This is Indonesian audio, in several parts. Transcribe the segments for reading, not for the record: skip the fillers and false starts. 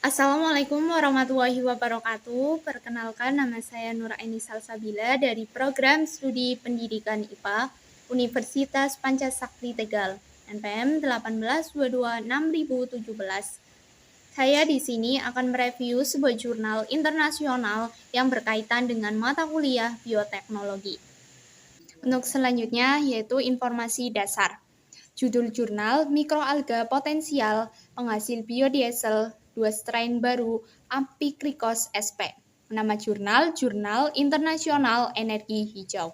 Assalamualaikum warahmatullahi wabarakatuh. Perkenalkan, nama saya Nuraini Salsabila dari Program Studi Pendidikan IPA Universitas Pancasakti Tegal, NPM 18226017. Saya di sini akan mereview sebuah jurnal internasional yang berkaitan dengan mata kuliah bioteknologi. Untuk selanjutnya yaitu informasi dasar. Judul jurnal Mikroalga Potensial Penghasil Biodiesel 2 strain baru Amphicricos sp. Nama jurnal Jurnal Internasional Energi Hijau.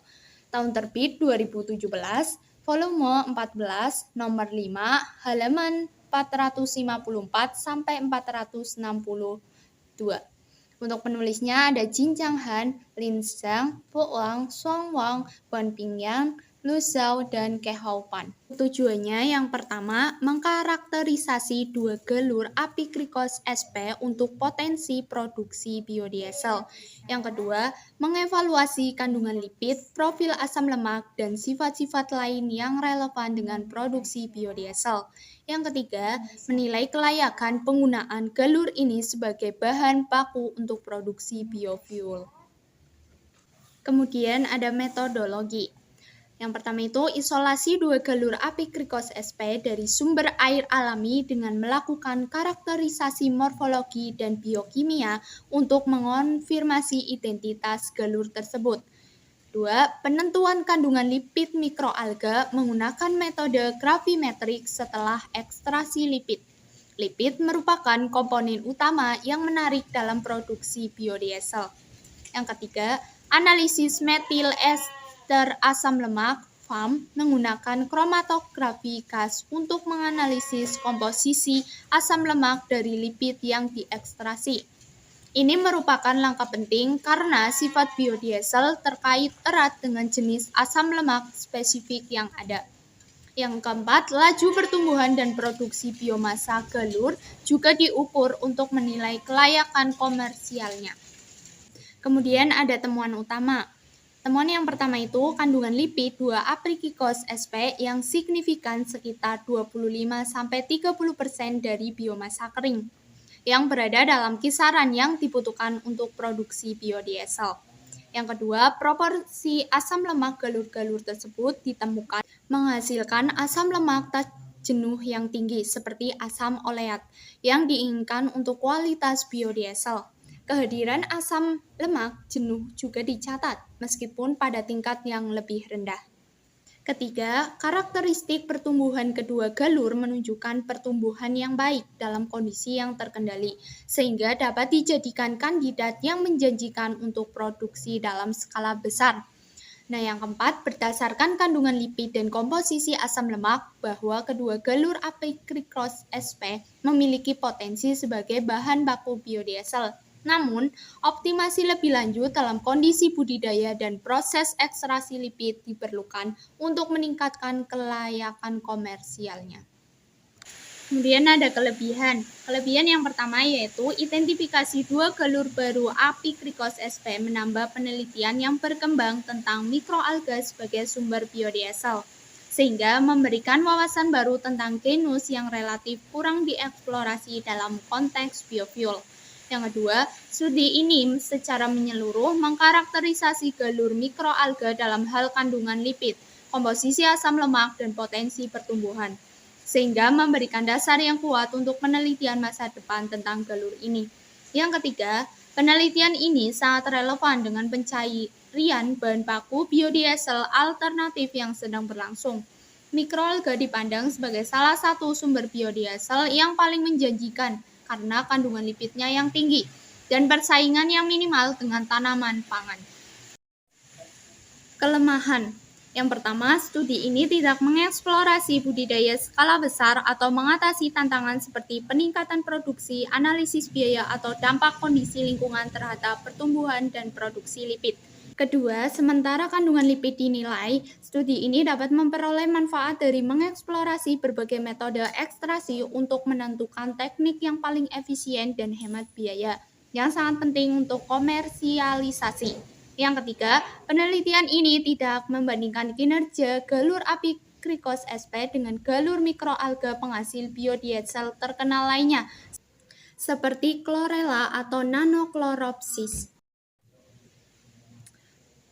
Tahun terbit 2017, volume 14, nomor 5, halaman 454 sampai 462. Untuk penulisnya ada Jin Chang Han, Lin Zhang, Po Wang, Song Wang, Wan Pingyang, Lu Zhao, dan Ke Hao Pan. Tujuannya yang pertama, mengkarakterisasi dua galur Amphicricos sp untuk potensi produksi biodiesel. Yang kedua, mengevaluasi kandungan lipid, profil asam lemak, dan sifat-sifat lain yang relevan dengan produksi biodiesel. Yang ketiga, menilai kelayakan penggunaan galur ini sebagai bahan baku untuk produksi biofuel. Kemudian ada metodologi. Yang pertama itu isolasi dua galur Amphicricos sp dari sumber air alami dengan melakukan karakterisasi morfologi dan biokimia untuk mengonfirmasi identitas galur tersebut. 2. Penentuan kandungan lipid mikroalga menggunakan metode gravimetrik setelah ekstraksi lipid. Lipid merupakan komponen utama yang menarik dalam produksi biodiesel. Yang ketiga, analisis metil ester asam lemak FAM menggunakan kromatografi gas untuk menganalisis komposisi asam lemak dari lipid yang diekstrasi. Ini merupakan langkah penting karena sifat biodiesel terkait erat dengan jenis asam lemak spesifik yang ada. Yang keempat, laju pertumbuhan dan produksi biomasa galur juga diukur untuk menilai kelayakan komersialnya. Kemudian ada temuan utama. Temuan yang pertama itu kandungan lipid 2 Amphicricos sp yang signifikan sekitar 25-30% dari biomasa kering yang berada dalam kisaran yang dibutuhkan untuk produksi biodiesel. Yang kedua, proporsi asam lemak galur-galur tersebut ditemukan menghasilkan asam lemak tak jenuh yang tinggi seperti asam oleat yang diinginkan untuk kualitas biodiesel. Kehadiran asam lemak jenuh juga dicatat meskipun pada tingkat yang lebih rendah. Ketiga, karakteristik pertumbuhan kedua galur menunjukkan pertumbuhan yang baik dalam kondisi yang terkendali, sehingga dapat dijadikan kandidat yang menjanjikan untuk produksi dalam skala besar. Nah, yang keempat, berdasarkan kandungan lipid dan komposisi asam lemak, bahwa kedua galur Amphicricos sp memiliki potensi sebagai bahan baku biodiesel. Namun, optimasi lebih lanjut dalam kondisi budidaya dan proses ekstraksi lipid diperlukan untuk meningkatkan kelayakan komersialnya. Kemudian ada kelebihan. Kelebihan yang pertama yaitu identifikasi dua galur baru Amphicricos sp menambah penelitian yang berkembang tentang mikroalga sebagai sumber biodiesel, sehingga memberikan wawasan baru tentang genus yang relatif kurang dieksplorasi dalam konteks biofuel. Yang kedua, studi ini secara menyeluruh mengkarakterisasi galur mikroalga dalam hal kandungan lipid, komposisi asam lemak, dan potensi pertumbuhan, sehingga memberikan dasar yang kuat untuk penelitian masa depan tentang galur ini. Yang ketiga, penelitian ini sangat relevan dengan pencarian bahan baku biodiesel alternatif yang sedang berlangsung. Mikroalga dipandang sebagai salah satu sumber biodiesel yang paling menjanjikan karena kandungan lipidnya yang tinggi dan persaingan yang minimal dengan tanaman pangan. Kelemahan. Yang pertama, studi ini tidak mengeksplorasi budidaya skala besar atau mengatasi tantangan seperti peningkatan produksi, analisis biaya, atau dampak kondisi lingkungan terhadap pertumbuhan dan produksi lipid. Kedua, sementara kandungan lipid dinilai, studi ini dapat memperoleh manfaat dari mengeksplorasi berbagai metode ekstraksi untuk menentukan teknik yang paling efisien dan hemat biaya, yang sangat penting untuk komersialisasi. Yang ketiga, penelitian ini tidak membandingkan kinerja galur Amphicricos sp dengan galur mikroalga penghasil biodiesel terkenal lainnya, seperti chlorella atau nanochloropsis.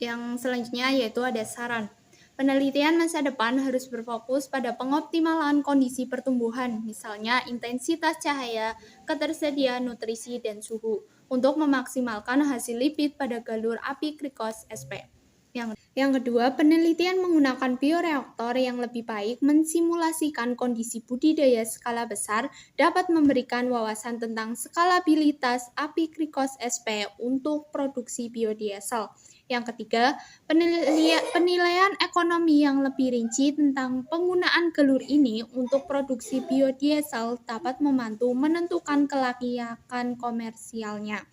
Yang selanjutnya yaitu ada saran. Penelitian masa depan harus berfokus pada pengoptimalan kondisi pertumbuhan, misalnya intensitas cahaya, ketersediaan nutrisi, dan suhu, untuk memaksimalkan hasil lipid pada galur Apicricos sp. Yang kedua, penelitian menggunakan bioreaktor yang lebih baik mensimulasikan kondisi budidaya skala besar dapat memberikan wawasan tentang skalabilitas Apicricos sp untuk produksi biodiesel. Yang ketiga, penilaian ekonomi yang lebih rinci tentang penggunaan galur ini untuk produksi biodiesel dapat membantu menentukan kelayakan komersialnya.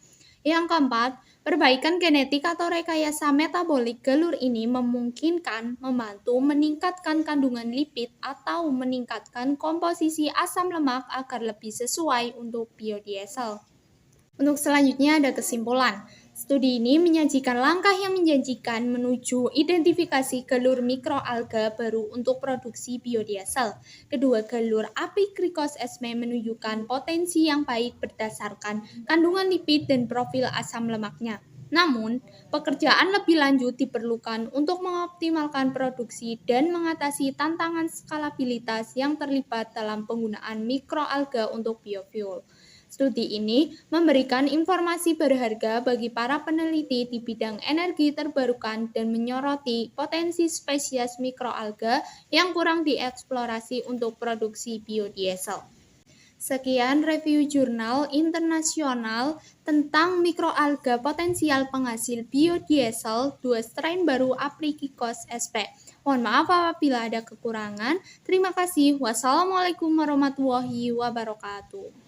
Yang keempat, perbaikan genetik atau rekayasa metabolik galur ini memungkinkan membantu meningkatkan kandungan lipid atau meningkatkan komposisi asam lemak agar lebih sesuai untuk biodiesel. Untuk selanjutnya ada kesimpulan. Studi ini menyajikan langkah yang menjanjikan menuju identifikasi galur mikroalga baru untuk produksi biodiesel. Kedua galur Apicricos sp menunjukkan potensi yang baik berdasarkan kandungan lipid dan profil asam lemaknya. Namun, pekerjaan lebih lanjut diperlukan untuk mengoptimalkan produksi dan mengatasi tantangan skalabilitas yang terlibat dalam penggunaan mikroalga untuk biofuel. Studi ini memberikan informasi berharga bagi para peneliti di bidang energi terbarukan dan menyoroti potensi spesies mikroalga yang kurang dieksplorasi untuk produksi biodiesel. Sekian review jurnal internasional tentang mikroalga potensial penghasil biodiesel 2 strain baru Apicricos sp. Mohon maaf apabila ada kekurangan. Terima kasih. Wassalamualaikum warahmatullahi wabarakatuh.